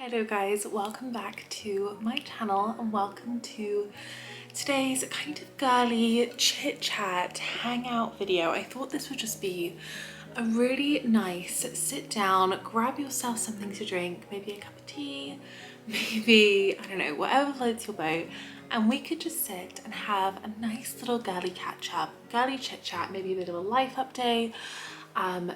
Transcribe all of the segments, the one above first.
Hello guys, welcome back to my channel and welcome to today's kind of girly chit chat hangout video. I thought this would just be a really nice sit down, grab yourself something to drink, maybe a cup of tea, maybe, I don't know, whatever floats your boat, and we could just sit and have a nice little girly catch up, girly chit chat, maybe a bit of a life update,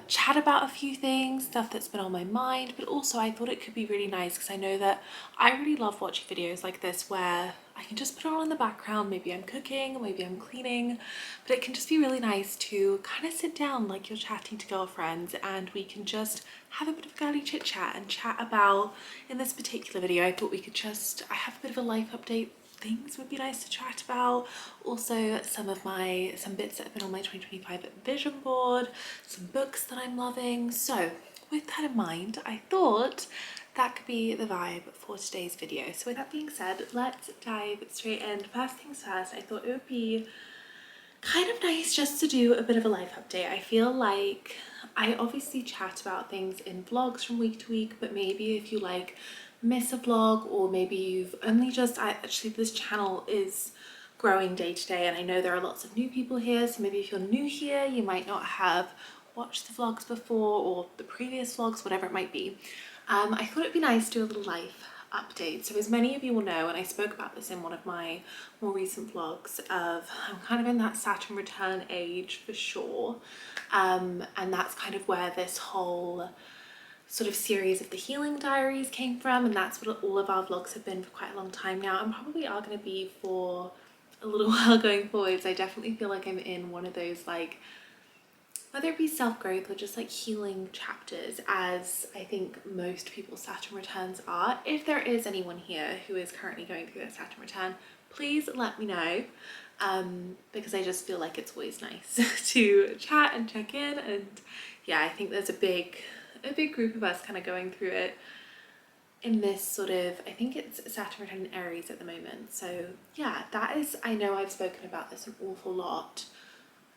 chat about a few things, stuff that's been on my mind, but also I thought it could be really nice because I know that I really love watching videos like this where I can just put it on in the background. Maybe I'm cooking, maybe I'm cleaning, but it can just be really nice to kind of sit down like you're chatting to girlfriends and we can just have a bit of a girly chit chat and chat about, in this particular video, I thought we could just, I have a bit of a life update. Things would be nice to chat about. Also some bits that have been on my 2025 vision board, some books that I'm loving. So with that in mind, I thought that could be the vibe for today's video. So with that being said, let's dive straight in. First things first, I thought it would be kind of nice just to do a bit of a life update. I feel like I obviously chat about things in vlogs from week to week, but maybe if you like miss a vlog, or maybe you've only just, actually this channel is growing day to day and I know there are lots of new people here, so maybe if you're new here you might not have watched the vlogs before or the previous vlogs, whatever it might be. I thought it'd be nice to do a little life update. So as many of you will know, and I spoke about this in one of my more recent vlogs, of I'm kind of in that Saturn return age for sure, and that's kind of where this whole sort of series of the healing diaries came from, and that's what all of our vlogs have been for quite a long time now and probably are going to be for a little while going forwards. I definitely feel like I'm in one of those, like, whether it be self-growth or just like healing chapters, as I think most people's Saturn returns are. If there is anyone here who is currently going through their Saturn return, please let me know, because I just feel like it's always nice to chat and check in. And yeah, I think there's a big group of us kind of going through it in this sort of, I think it's Saturn return in Aries at the moment. So yeah, that is, I know I've spoken about this an awful lot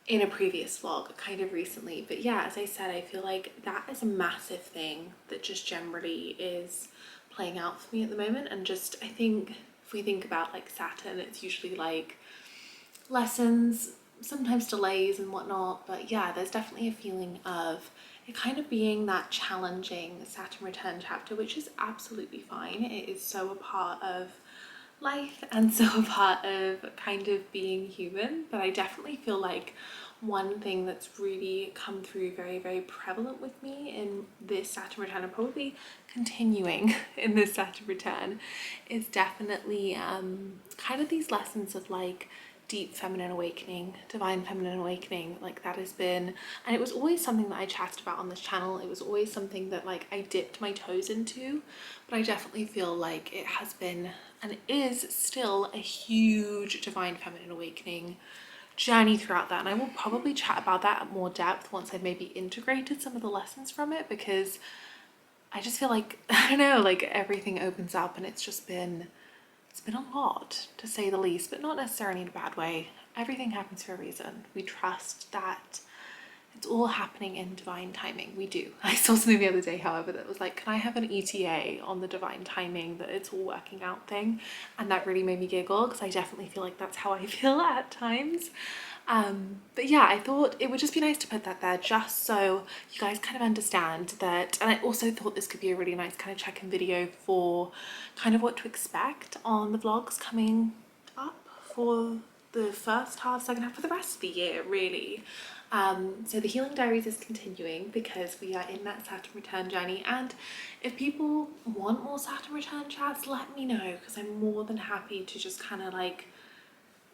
in a previous vlog kind of recently, but yeah, as I said, I feel like that is a massive thing that just generally is playing out for me at the moment. And just, I think if we think about like Saturn, it's usually like lessons, sometimes delays and whatnot, but yeah, there's definitely a feeling of it kind of being that challenging Saturn return chapter, which is absolutely fine. It is so a part of life and so a part of kind of being human. But I definitely feel like one thing that's really come through very, very prevalent with me in this Saturn return, and probably continuing in this Saturn return, is definitely kind of these lessons of like deep feminine awakening, divine feminine awakening. Like that has been, and it was always something that I chatted about on this channel. It was always something that like I dipped my toes into, but I definitely feel like it has been and is still a huge divine feminine awakening journey throughout that. And I will probably chat about that at more depth once I've maybe integrated some of the lessons from it, because I just feel like, I don't know, like everything opens up and it's been a lot, to say the least, but not necessarily in a bad way. Everything happens for a reason. We trust that it's all happening in divine timing. We do. I saw something the other day, however, that was like, can I have an ETA on the divine timing that it's all working out thing? And that really made me giggle, because I definitely feel like that's how I feel at times. But yeah, I thought it would just be nice to put that there just so you guys kind of understand that. And I also thought this could be a really nice kind of check-in video for kind of what to expect on the vlogs coming up for the first half, second half, for the rest of the year, really. So the healing diaries is continuing because we are in that Saturn return journey, and if people want more Saturn return chats, let me know, because I'm more than happy to just kind of like,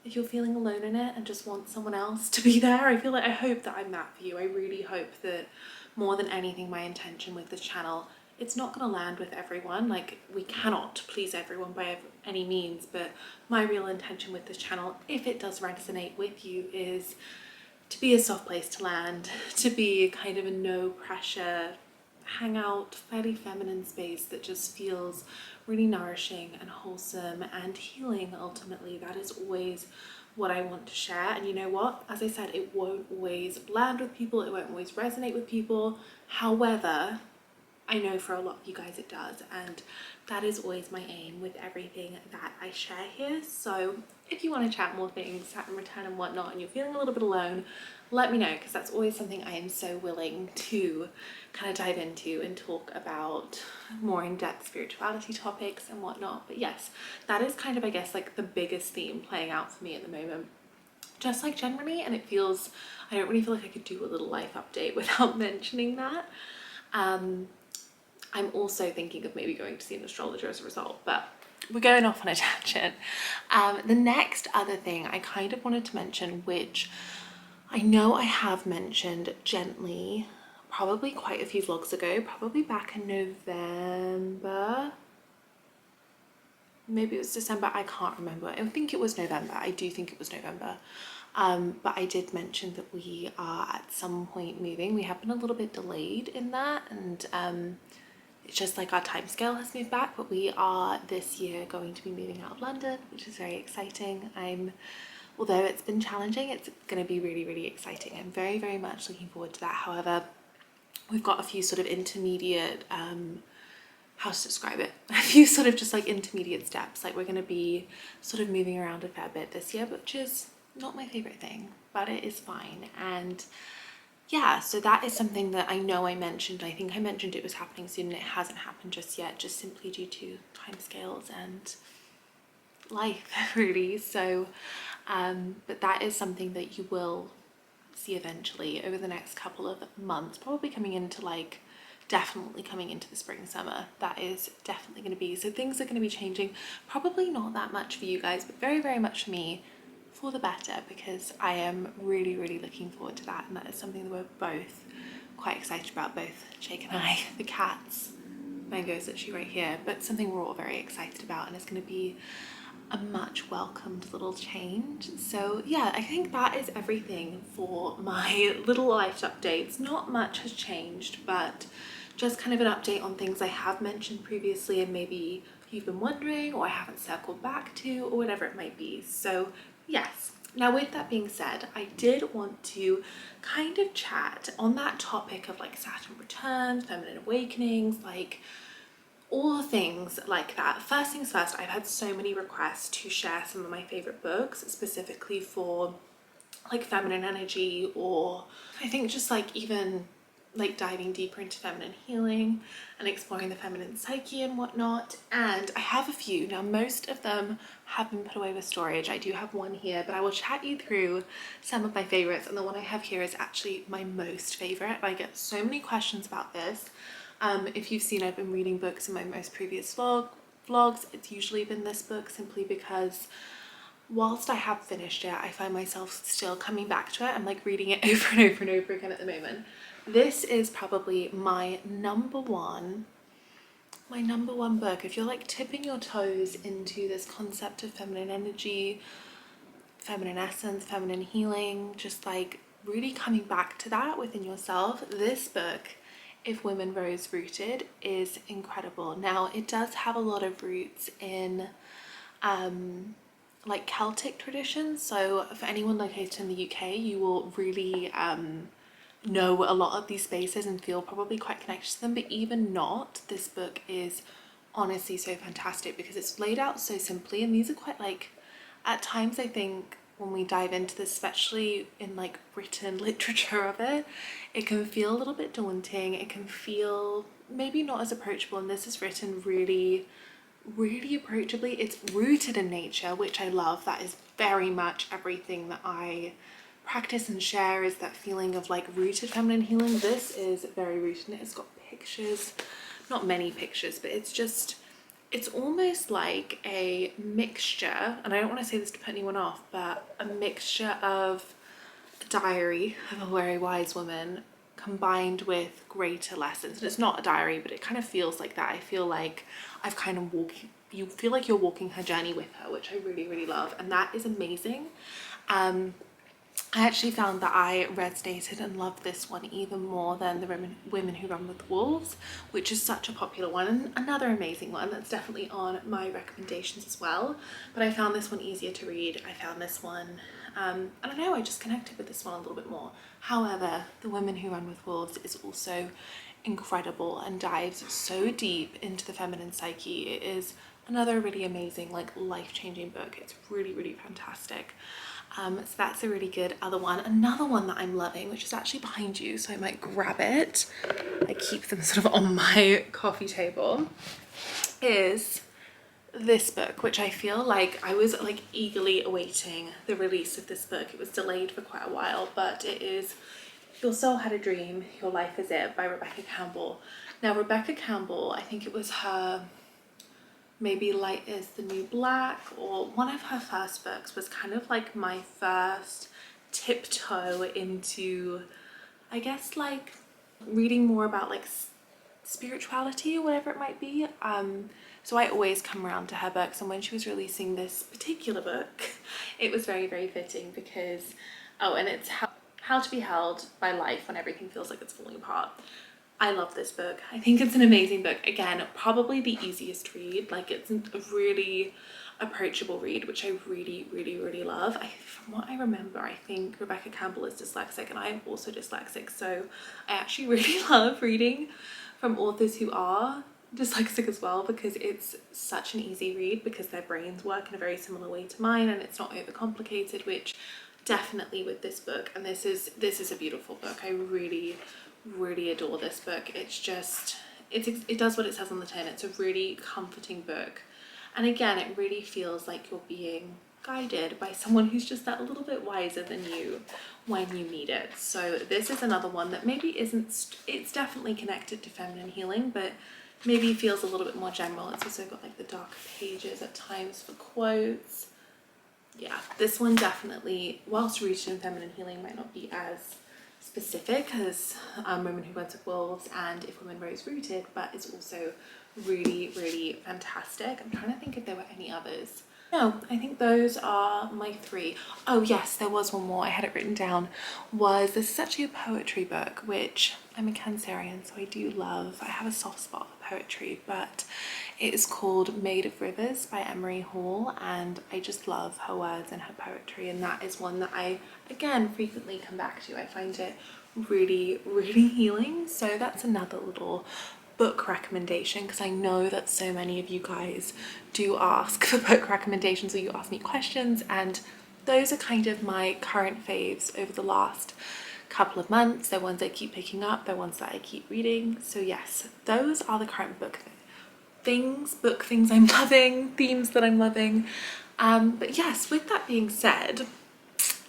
if you're feeling alone in it and just want someone else to be there, I feel like, I hope that I'm that for you. I really hope that more than anything, my intention with this channel, it's not going to land with everyone. Like, we cannot please everyone by any means, but my real intention with this channel, if it does resonate with you, is to be a soft place to land, to be kind of a no pressure, hangout, fairly feminine space that just feels really nourishing and wholesome and healing. Ultimately, that is always what I want to share. And you know what, as I said, it won't always land with people, it won't always resonate with people. However, I know for a lot of you guys it does, and that is always my aim with everything that I share here. So if you want to chat more things, Saturn return and whatnot, and you're feeling a little bit alone, let me know, because that's always something I am so willing to kind of dive into and talk about more in-depth spirituality topics and whatnot. But yes, that is kind of, I guess, like the biggest theme playing out for me at the moment, just like generally. And it feels, I don't really feel like I could do a little life update without mentioning that. I'm also thinking of maybe going to see an astrologer as a result, but we're going off on a tangent. The next other thing I kind of wanted to mention, which I know I have mentioned gently, probably quite a few vlogs ago, probably back in November, maybe it was December, I can't remember. I think it was November. I do think it was November. But I did mention that we are at some point moving. We have been a little bit delayed in that, and it's just like our time scale has moved back, but we are this year going to be moving out of London, which is very exciting. Although it's been challenging, it's going to be really, really exciting. I'm very, very much looking forward to that. However, we've got a few sort of intermediate, how to describe it, a few sort of just like intermediate steps. Like we're going to be sort of moving around a fair bit this year, which is not my favorite thing, but it is fine. And yeah, so that is something that I know I mentioned. I think I mentioned it was happening soon, and it hasn't happened just yet, just simply due to timescales and life, really. So, but that is something that you will see eventually over the next couple of months, probably coming into like, definitely coming into the spring, summer. That is definitely going to be, so things are going to be changing, probably not that much for you guys, but very, very much for me, for the better, because I am really, really looking forward to that. And that is something that we're both quite excited about, both Jake and I. The cat's Mango is actually right here, but something we're all very excited about, and it's going to be a much welcomed little change. So yeah, I think that is everything for my little life updates. Not much has changed, but just kind of an update on things I have mentioned previously and maybe you've been wondering or I haven't circled back to, or whatever it might be. So yes, now with that being said, I did want to kind of chat on that topic of like Saturn returns, feminine awakenings, like all things like that. First things first, I've had so many requests to share some of my favorite books specifically for like feminine energy, or I think just like even like diving deeper into feminine healing and exploring the feminine psyche and whatnot. And I have a few now. Most of them have been put away with storage. I do have one here, but I will chat you through some of my favorites, and the one I have here is actually my most favorite. I get so many questions about this. If you've seen, I've been reading books in my most previous vlogs. It's usually been this book, simply because whilst I have finished it, I find myself still coming back to it. I'm like reading it over and over and over again at the moment. This is probably my number one book. If you're like tipping your toes into this concept of feminine energy, feminine essence, feminine healing, just like really coming back to that within yourself, this book, If Women Rose Rooted, is incredible. Now, it does have a lot of roots in like Celtic traditions. So for anyone located in the UK, you will really know a lot of these spaces and feel probably quite connected to them. But even not, this book is honestly so fantastic because it's laid out so simply. And these are quite like, at times I think when we dive into this, especially in like written literature of it, it can feel a little bit daunting. It can feel maybe not as approachable, and this is written really, really approachably. It's rooted in nature, which I love. That is very much everything that I practice and share, is that feeling of like rooted feminine healing. This is very rooted in it. It's got pictures, not many pictures, but it's just, it's almost like a mixture, and I don't want to say this to put anyone off, but a mixture of a diary of a very wise woman combined with greater lessons. And it's not a diary, but it kind of feels like that. I feel like I've kind of you feel like you're walking her journey with her, which I really, really love, and that is amazing. I actually found that I resonated and loved this one even more than the Women Who Run with Wolves, which is such a popular one and another amazing one that's definitely on my recommendations as well. But I found this one easier to read. I found this one, I don't know, I just connected with this one a little bit more. However, The Women Who Run with Wolves is also incredible and dives so deep into the feminine psyche. It is another really amazing, like, life-changing book. It's really, really fantastic. So that's a really good other one. Another one that I'm loving, which is actually behind you, so I might grab it. I keep them sort of on my coffee table, is this book, which I feel like I was like eagerly awaiting the release of this book. It was delayed for quite a while, but it is Your Soul Had a Dream, Your Life Is It by Rebecca Campbell. Now, Rebecca Campbell, I think it was her, maybe Light Is the New Black, or one of her first books was kind of like my first tiptoe into, I guess, like reading more about like spirituality or whatever it might be. So I always come around to her books, and when she was releasing this particular book, it was very, very fitting because, oh, and it's How to Be Held by Life When Everything Feels Like It's Falling Apart. I love this book. I think it's an amazing book. Again, probably the easiest read. Like, it's a really approachable read, which I really, really, really love. From what I remember, I think Rebecca Campbell is dyslexic, and I'm also dyslexic, so I actually really love reading from authors who are dyslexic as well, because it's such an easy read because their brains work in a very similar way to mine, and it's not overcomplicated, which definitely with this book. And this is a beautiful book. I really, really adore this book. It's just, it does what it says on the tin. It's a really comforting book, and again, it really feels like you're being guided by someone who's just that little bit wiser than you when you need it. So this is another one that maybe isn't, it's definitely connected to feminine healing, but maybe feels a little bit more general. It's also got like the darker pages at times for quotes. Yeah, this one definitely, whilst rooted in feminine healing, might not be as specific as Women Who Went with Wolves and If Women Rose Rooted, but it's also really, really fantastic. I'm trying to think if there were any others. No, I think those are my three. Oh yes, there was one more, I had it written down, this is actually a poetry book, which I'm a Cancerian, so I do love. I have a soft spot for poetry, but it is called Made of Rivers by Emery Hall, and I just love her words and her poetry, and that is one that I, again, frequently come back to. I find it really, really healing. So that's another little book recommendation, because I know that so many of you guys do ask for book recommendations, or you ask me questions, and those are kind of my current faves over the last couple of months. They're ones I keep picking up, they're ones that I keep reading. So yes, those are the current book things I'm loving, themes that I'm loving. But yes, with that being said,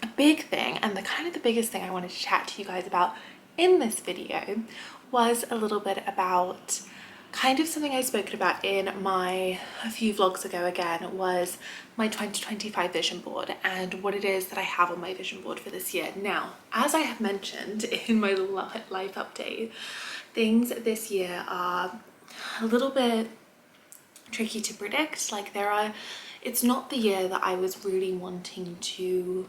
a big thing, and the biggest thing I wanted to chat to you guys about in this video, was a little bit about kind of something I've spoken about in a few vlogs ago again, was my 2025 vision board and what it is that I have on my vision board for this year. Now, as I have mentioned in my life update, things this year are a little bit tricky to predict. Like, it's not the year that I was really wanting to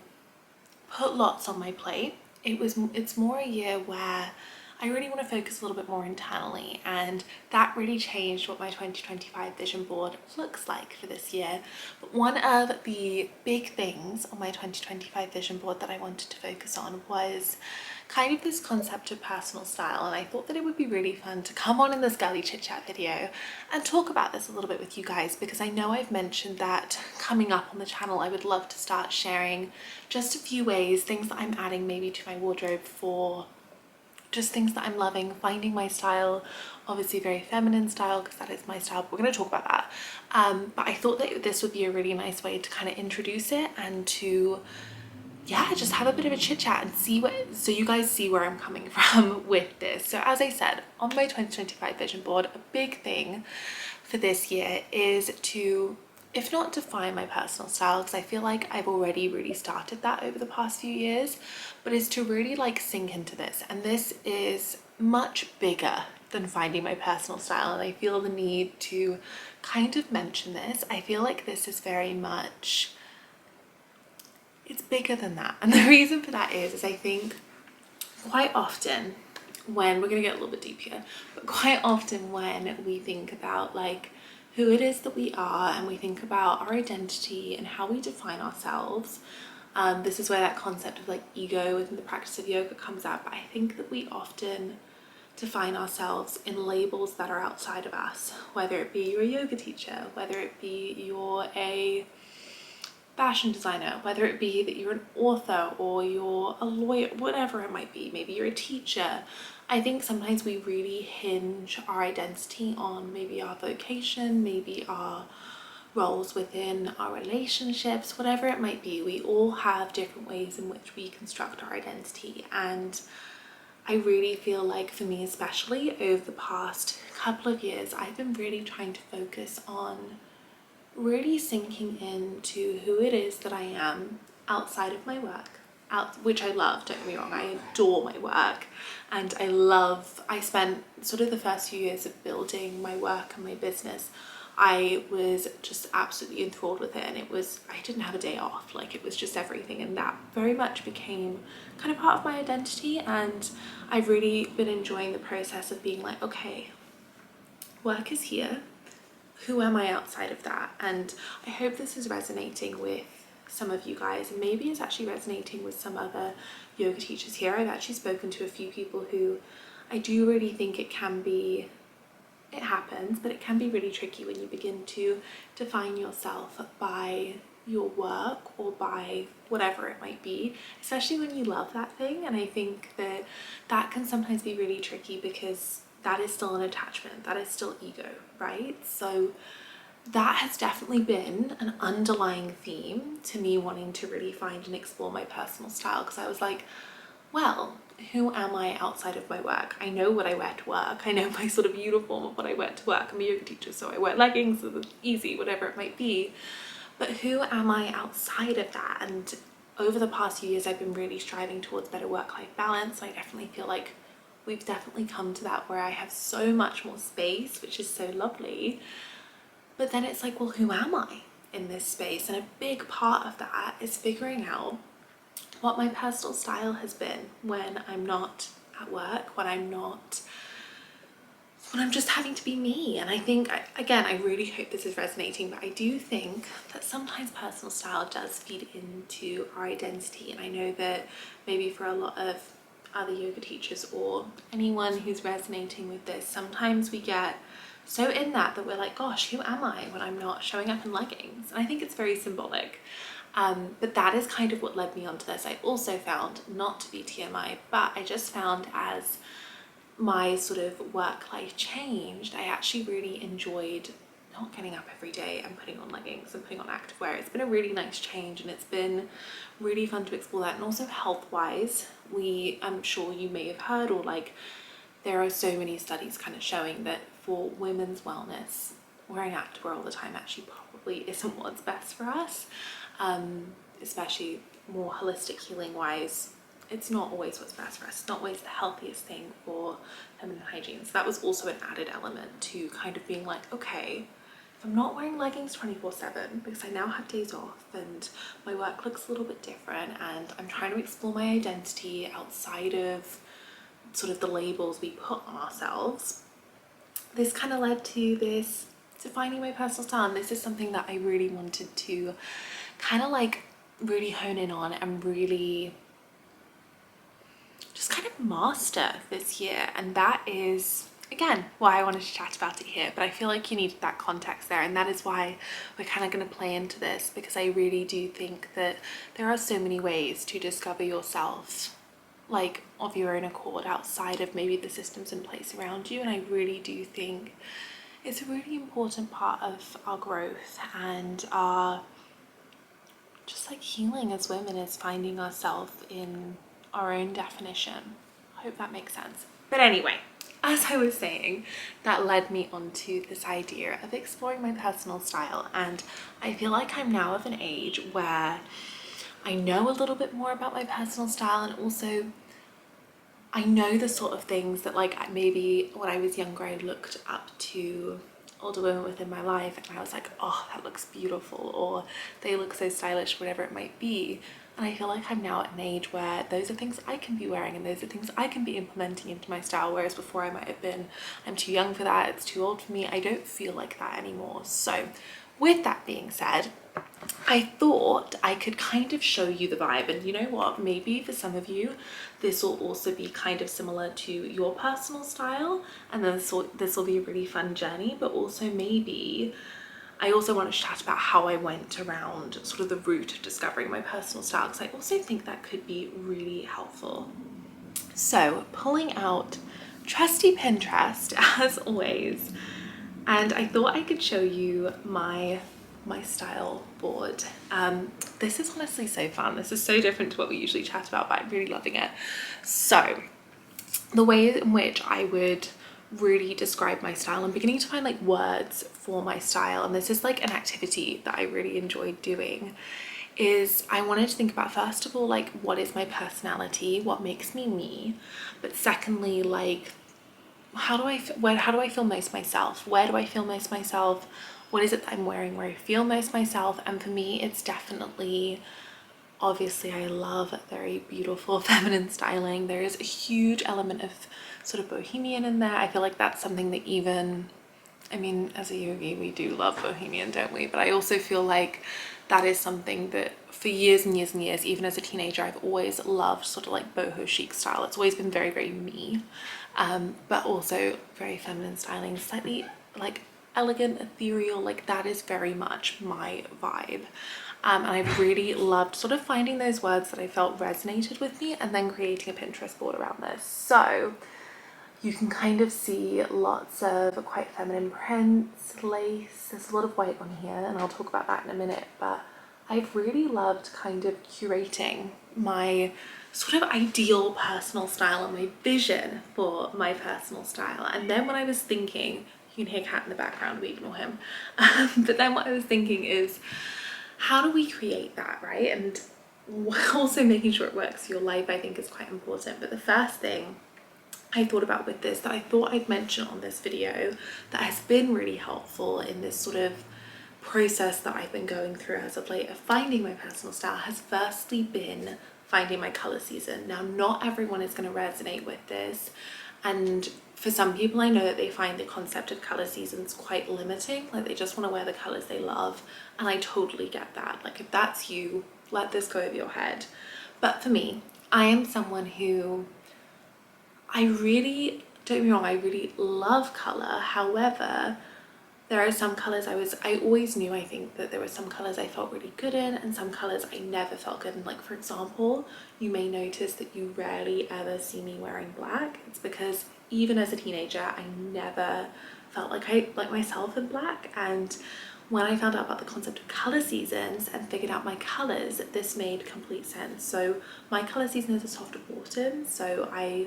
put lots on my plate. It's more a year where I really want to focus a little bit more internally, and that really changed what my 2025 vision board looks like for this year. But one of the big things on my 2025 vision board that I wanted to focus on was kind of this concept of personal style, and I thought that it would be really fun to come on in this girly chit chat video and talk about this a little bit with you guys, because I know I've mentioned that coming up on the channel I would love to start sharing just a few ways, things that I'm adding maybe to my wardrobe for just things that I'm loving, finding my style, obviously very feminine style, because that is my style, but we're going to talk about that. But I thought that this would be a really nice way to kind of introduce it and to, yeah, just have a bit of a chit chat and so you guys see where I'm coming from with this. So as I said, on my 2025 vision board, a big thing for this year is to, if not define my personal style, because I feel like I've already really started that over the past few years, but is to really like sink into this. And this is much bigger than finding my personal style, and I feel the need to kind of mention this. I feel like this is very much, it's bigger than that. And the reason for that is I think quite often when, we're going to get a little bit deep here, but quite often when we think about like who it is that we are, and we think about our identity and how we define ourselves, this is where that concept of like ego within the practice of yoga comes out. But I think that we often define ourselves in labels that are outside of us, whether it be you're a yoga teacher, whether it be you're a fashion designer, whether it be that you're an author or you're a lawyer, whatever it might be, maybe you're a teacher. I think sometimes we really hinge our identity on maybe our vocation, maybe our roles within our relationships, whatever it might be. We all have different ways in which we construct our identity, and I really feel like for me especially over the past couple of years, I've been really trying to focus on really sinking into who it is that I am outside of my work, which I love, don't get me wrong, I adore my work, and I spent sort of the first few years of building my work and my business. I was just absolutely enthralled with it, and I didn't have a day off, like it was just everything, and that very much became kind of part of my identity. And I've really been enjoying the process of being like, okay, work is here, who am I outside of that? And I hope this is resonating with some of you guys, and maybe it's actually resonating with some other yoga teachers here. I've actually spoken to a few people who I do really think it happens, but it can be really tricky when you begin to define yourself by your work or by whatever it might be, especially when you love that thing. And I think that can sometimes be really tricky because that is still an attachment, that is still ego, right? So that has definitely been an underlying theme to me wanting to really find and explore my personal style, because I was like, well, who am I outside of my work? I know what I wear to work. I know my sort of uniform of what I wear to work. I'm a yoga teacher, so I wear leggings, so it's easy, whatever it might be. But who am I outside of that? And over the past few years, I've been really striving towards better work-life balance. I definitely feel like we've definitely come to that where I have so much more space, which is so lovely. But then it's like, well, who am I in this space? And a big part of that is figuring out what my personal style has been when I'm not at work, when I'm just having to be me. And I think, again, I really hope this is resonating, but I do think that sometimes personal style does feed into our identity. And I know that maybe for a lot of other yoga teachers or anyone who's resonating with this, sometimes we get so in that we're like, gosh, who am I when I'm not showing up in leggings? And I think it's very symbolic. But that is kind of what led me onto this. I also found, not to be TMI, but I just found as my sort of work life changed, I actually really enjoyed not getting up every day and putting on leggings and putting on activewear. It's been a really nice change, and it's been really fun to explore that. And also health wise, I'm sure you may have heard, or like there are so many studies kind of showing that for women's wellness, wearing activewear all the time actually probably isn't what's best for us. Especially more holistic healing wise, it's not always what's best for us. It's not always the healthiest thing for feminine hygiene. So that was also an added element to kind of being like, okay, if I'm not wearing leggings 24/7 because I now have days off and my work looks a little bit different, and I'm trying to explore my identity outside of sort of the labels we put on ourselves, this kind of led to this defining my personal style. And this is something that I really wanted to kind of like really hone in on and really just kind of master this year. And that is, again, why I wanted to chat about it here. But I feel like you needed that context there, and that is why we're kind of going to play into this, because I really do think that there are so many ways to discover yourself, like of your own accord, outside of maybe the systems in place around you. And I really do think it's a really important part of our growth and our just like healing as women, is finding ourselves in our own definition. I hope that makes sense. But anyway, as I was saying, that led me onto this idea of exploring my personal style. And I feel like I'm now of an age where I know a little bit more about my personal style, and also I know the sort of things that like maybe when I was younger I looked up to older women within my life and I was like, oh, that looks beautiful, or they look so stylish, whatever it might be. And I feel like I'm now at an age where those are things I can be wearing and those are things I can be implementing into my style, whereas before I might have been, I'm too young for that, it's too old for me. I don't feel like that anymore. So with that being said, I thought I could kind of show you the vibe, and you know what, maybe for some of you this will also be kind of similar to your personal style, and then this will be a really fun journey. But also maybe I also want to chat about how I went around sort of the route of discovering my personal style, because I also think that could be really helpful. So pulling out trusty Pinterest as always, and I thought I could show you my style board. This is honestly so fun. This is so different to what we usually chat about, but I'm really loving it. So the way in which I would really describe my style, I'm beginning to find like words for my style, and this is like an activity that I really enjoyed doing, is I wanted to think about, first of all, like what is my personality, what makes me me, but secondly, like how do I feel most myself, where do I feel most myself, what is it that I'm wearing where I feel most myself. And for me it's definitely, obviously I love very beautiful feminine styling. There is a huge element of sort of bohemian in there. I feel like that's something that even, I mean, as a yogi we do love bohemian, don't we? But I also feel like that is something that for years and years and years, even as a teenager, I've always loved sort of like boho chic style. It's always been very, very me, but also very feminine styling, slightly like elegant, ethereal, like that is very much my vibe. And I've really loved sort of finding those words that I felt resonated with me and then creating a Pinterest board around this. So you can kind of see lots of quite feminine prints, lace, there's a lot of white on here, and I'll talk about that in a minute. But I've really loved kind of curating my sort of ideal personal style and my vision for my personal style. And then when I was thinking, you can hear Cat in the background, we ignore him. But then what I was thinking is, how do we create that, right? And also making sure it works for your life, I think, is quite important. But the first thing I thought about with this that I thought I'd mention on this video that has been really helpful in this sort of process that I've been going through as of late of finding my personal style has firstly been finding my color season. Now, not everyone is going to resonate with this, and for some people I know that they find the concept of color seasons quite limiting, like they just want to wear the colors they love, and I totally get that. Like if that's you, let this go over your head. But for me, I am someone who, I really, don't get me wrong, I really love color. However, there are some colors I always knew, I think, that there were some colors I felt really good in and some colors I never felt good in. Like for example, you may notice that you rarely ever see me wearing black. It's because even as a teenager, I never felt like I like myself in black. And when I found out about the concept of color seasons and figured out my colors, this made complete sense. So my color season is a soft autumn, so I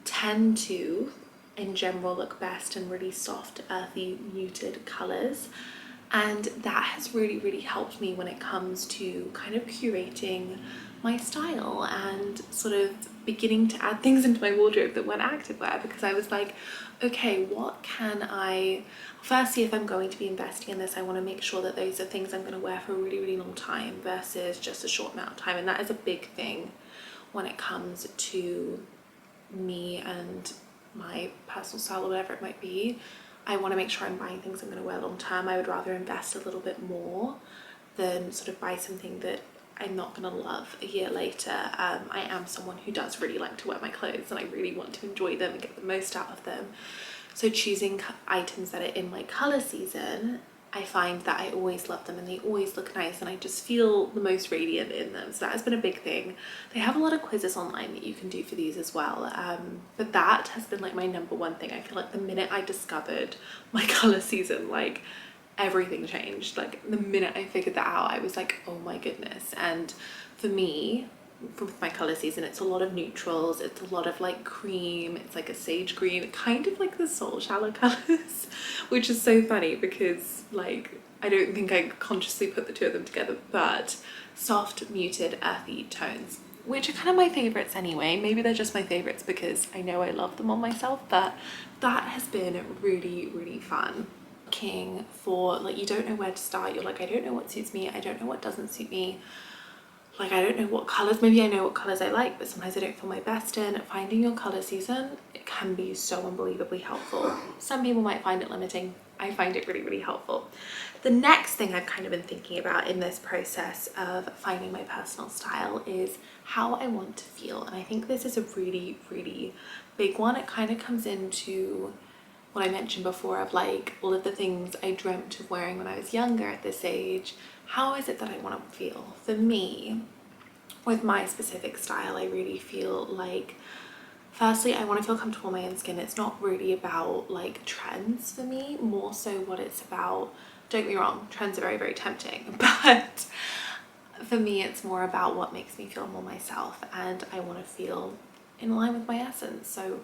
tend to in general look best in really soft, earthy, muted colors, and that has really helped me when it comes to kind of curating my style and sort of beginning to add things into my wardrobe that weren't activewear, because I was like, okay, what can I, firstly, if I'm going to be investing in this, I want to make sure that those are things I'm going to wear for a really long time versus just a short amount of time. And that is a big thing when it comes to me and my personal style or whatever it might be. I want to make sure I'm buying things I'm going to wear long term. I would rather invest a little bit more than sort of buy something that I'm not going to love a year later. I am someone who does really like to wear my clothes and I really want to enjoy them and get the most out of them. So choosing items that are in my color season, I find that I always love them and they always look nice and I just feel the most radiant in them. So that has been a big thing. They have a lot of quizzes online that you can do for these as well. But that has been like my number one thing. I feel like the minute I discovered my color season, like everything changed. Like the minute I figured that out, I was like, oh my goodness. And for me, with my color season, it's a lot of neutrals, it's a lot of like cream, it's like a sage green, kind of like the soul shallow colors, which is so funny because like I don't think I consciously put the two of them together, but soft, muted, earthy tones, which are kind of my favorites anyway. Maybe they're just my favorites because I know I love them on myself, but that has been really fun. Looking for, like, you don't know where to start, you're like, I don't know what suits me, I don't know what doesn't suit me. Like, I don't know what colors, maybe I know what colors I like, but sometimes I don't feel my best in. Finding your color season, it can be so unbelievably helpful. Some people might find it limiting, I find it really, really helpful. The next thing I've kind of been thinking about in this process of finding my personal style is how I want to feel. And I think this is a really, really big one. It kind of comes into what I mentioned before of like all of the things I dreamt of wearing when I was younger at this age. How is it that I want to feel? For me, with my specific style, I really feel like firstly, I want to feel comfortable in my own skin. It's not really about like trends for me, more so what it's about. Don't get me wrong, trends are very, very tempting, but for me, it's more about what makes me feel more myself, and I want to feel in line with my essence. So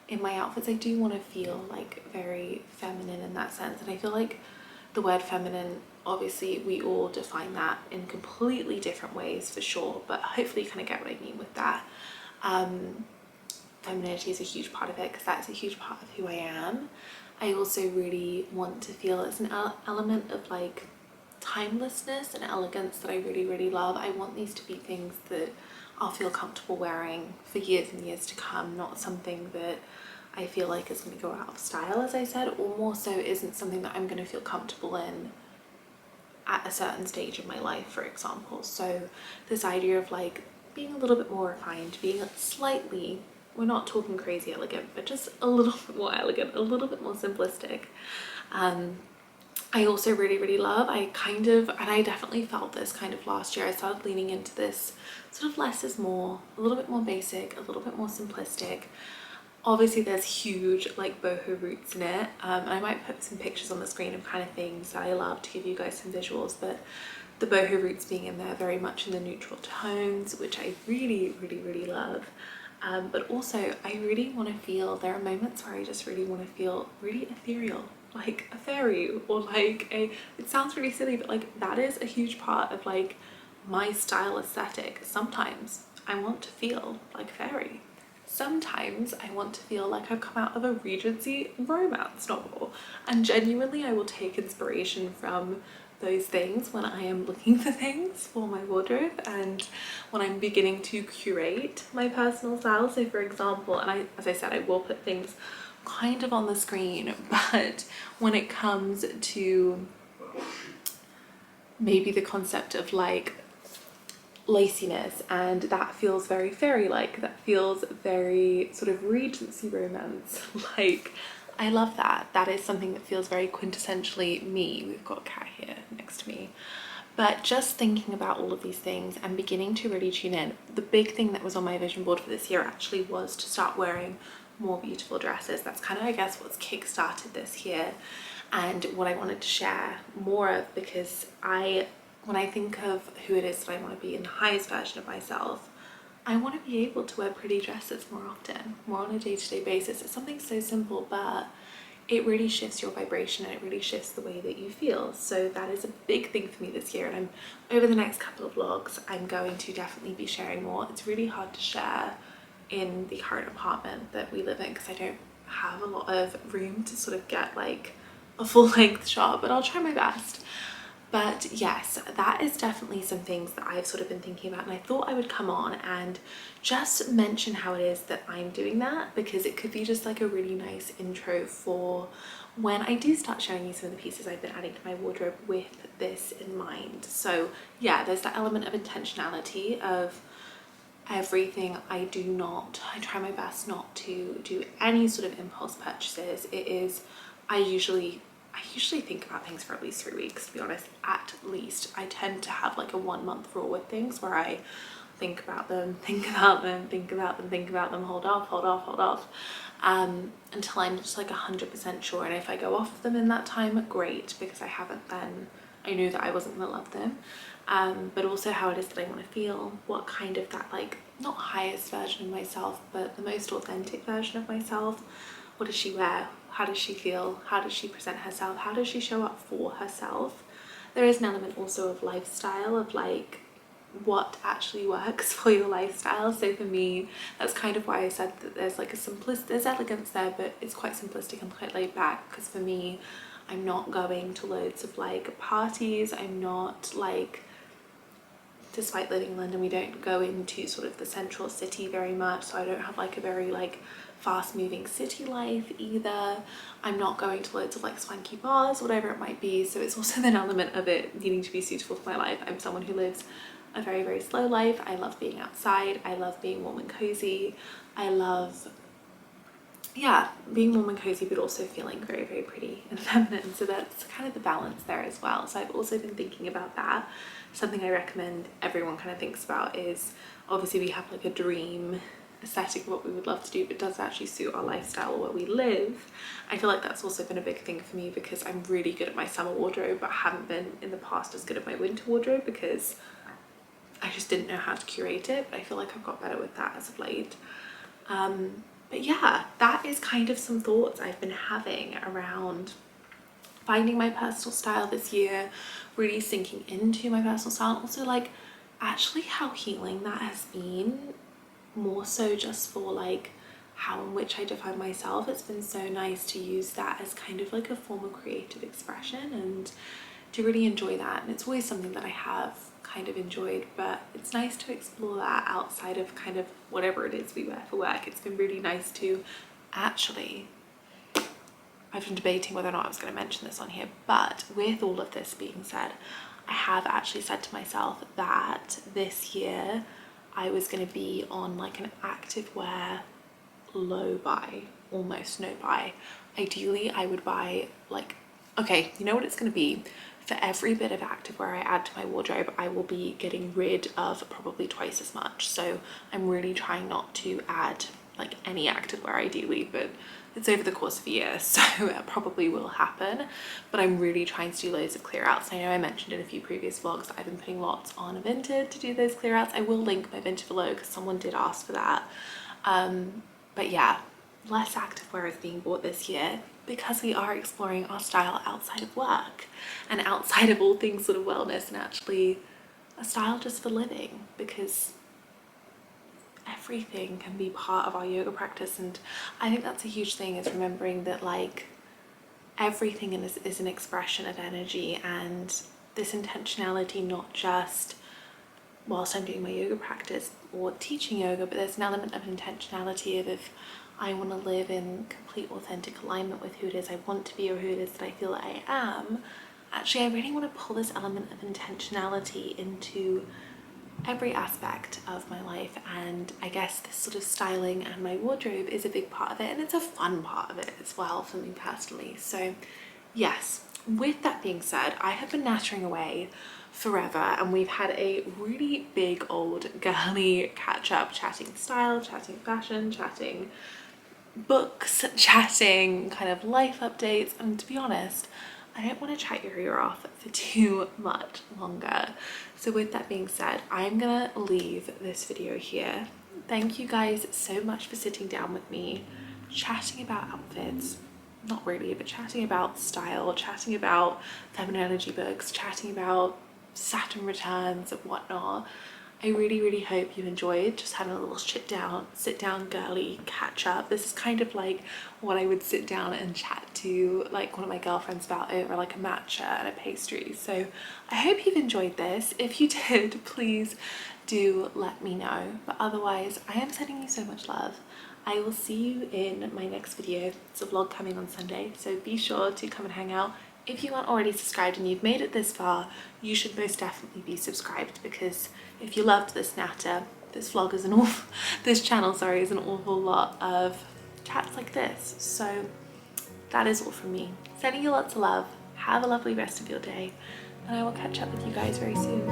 in my outfits, I do want to feel like very feminine in that sense. And I feel like the word feminine, obviously we all define that in completely different ways for sure, but hopefully you kind of get what I mean with that. Femininity is a huge part of it because that's a huge part of who I am. I also really want to feel it's an element of like timelessness and elegance that I really, really love. I want these to be things that I'll feel comfortable wearing for years and years to come, not something that I feel like is going to go out of style, as I said, or more so isn't something that I'm going to feel comfortable in at a certain stage of my life, for example. So this idea of like being a little bit more refined, being slightly, we're not talking crazy elegant, but just a little bit more elegant, a little bit more simplistic. I also really, really love, and I definitely felt this kind of last year, I started leaning into this sort of less is more, a little bit more basic, a little bit more simplistic. Obviously there's huge like boho roots in it, and I might put some pictures on the screen of kind of things that I love to give you guys some visuals, but the boho roots being in there very much in the neutral tones, which I really, really, really love. But also I really want to feel, there are moments where I just really want to feel really ethereal, like a fairy, or like it sounds really silly, but like that is a huge part of like my style aesthetic. Sometimes I want to feel like a fairy. Sometimes I want to feel like I've come out of a Regency romance novel, and genuinely I will take inspiration from those things when I am looking for things for my wardrobe and when I'm beginning to curate my personal style. So for example, and as I said, I will put things kind of on the screen, but when it comes to maybe the concept of like laciness, and that feels very fairy-like, that feels very sort of Regency romance, like I love that. That is something that feels very quintessentially me. We've got a cat here next to me. But just thinking about all of these things and beginning to really tune in, the big thing that was on my vision board for this year actually was to start wearing more beautiful dresses. That's kind of, I guess, what's kick-started this year and what I wanted to share more of, because when I think of who it is that I want to be in the highest version of myself, I want to be able to wear pretty dresses more often, more on a day-to-day basis. It's something so simple, but it really shifts your vibration and it really shifts the way that you feel. So that is a big thing for me this year, and over the next couple of vlogs I'm going to definitely be sharing more. It's really hard to share in the current apartment that we live in because I don't have a lot of room to sort of get like a full-length shot, but I'll try my best. But yes, that is definitely some things that I've sort of been thinking about, and I thought I would come on and just mention how it is that I'm doing that, because it could be just like a really nice intro for when I do start showing you some of the pieces I've been adding to my wardrobe with this in mind. So yeah, there's that element of intentionality of everything. I try my best not to do any sort of impulse purchases. I usually think about things for at least 3 weeks, to be honest, at least. I tend to have like a 1 month rule with things where I think about them, hold off, until I'm just like 100% sure. And if I go off of them in that time, great, because I knew that I wasn't gonna love them. But also how it is that I want to feel, what kind of that like, not highest version of myself, but the most authentic version of myself. What does she wear? How does she feel? How does she present herself? How does she show up for herself? There is an element also of lifestyle, of like what actually works for your lifestyle. So for me, that's kind of why I said that there's like there's elegance there, but it's quite simplistic and quite laid back, because for me, I'm not going to loads of like parties. I'm not like, despite living in London, we don't go into sort of the central city very much, so I don't have like a very like fast moving city life either. I'm not going to loads of like swanky bars, whatever it might be. So it's also an element of it needing to be suitable for my life. I'm someone who lives a very, very slow life. I love being outside. I love being warm and cozy. I love, yeah, being warm and cozy, but also feeling very, very pretty and feminine. So that's kind of the balance there as well. So I've also been thinking about that. Something I recommend everyone kind of thinks about is, obviously we have like a dream aesthetic of what we would love to do, but does it actually suit our lifestyle where we live? I feel like that's also been a big thing for me, because I'm really good at my summer wardrobe, but haven't been in the past as good at my winter wardrobe because I just didn't know how to curate it. But I feel like I've got better with that as of late. But yeah, that is kind of some thoughts I've been having around finding my personal style this year, really sinking into my personal style, and also like actually how healing that has been, more so just for like how in which I define myself. It's been so nice to use that as kind of like a form of creative expression and to really enjoy that. And it's always something that I have kind of enjoyed, but it's nice to explore that outside of kind of whatever it is we wear for work. It's been really nice to actually, I've been debating whether or not I was going to mention this on here, but with all of this being said, I have actually said to myself that this year I was going to be on like an active wear low buy, almost no buy. Ideally I would buy like, okay, you know what it's going to be? For every bit of activewear I add to my wardrobe, I will be getting rid of probably twice as much. So I'm really trying not to add like any activewear ideally, but it's over the course of a year, so it probably will happen. But I'm really trying to do loads of clear outs. I know I mentioned in a few previous vlogs that I've been putting lots on Vinted to do those clear outs. I will link my Vinted below because someone did ask for that. But yeah, less activewear is being bought this year because we are exploring our style outside of work and outside of all things sort of wellness, and actually a style just for living, because everything can be part of our yoga practice. And I think that's a huge thing, is remembering that like everything is an expression of energy, and this intentionality, not just whilst I'm doing my yoga practice or teaching yoga, but there's an element of intentionality of if I want to live in complete authentic alignment with who it is I want to be, or who it is that I feel that I am. Actually, I really want to pull this element of intentionality into every aspect of my life, and I guess this sort of styling and my wardrobe is a big part of it, and it's a fun part of it as well for me personally. So yes, with that being said, I have been nattering away forever, and we've had a really big old girly catch up, chatting style, chatting fashion, chatting books, chatting kind of life updates, and to be honest, I don't want to chat your ear off for too much longer. So with that being said, I'm gonna leave this video here. Thank you guys so much for sitting down with me, chatting about outfits, not really, but chatting about style, chatting about feminine energy books, chatting about Saturn returns and whatnot. I really, really hope you enjoyed just having a little sit down girly catch up. This is kind of like what I would sit down and chat to like one of my girlfriends about over like a matcha and a pastry. So I hope you've enjoyed this. If you did, please do let me know. But otherwise, I am sending you so much love. I will see you in my next video. It's a vlog coming on Sunday, so be sure to come and hang out. If you aren't already subscribed and you've made it this far, you should most definitely be subscribed, because if you loved this natter, this vlog is this channel, sorry, is an awful lot of chats like this. So that is all from me. Sending you lots of love. Have a lovely rest of your day, and I will catch up with you guys very soon.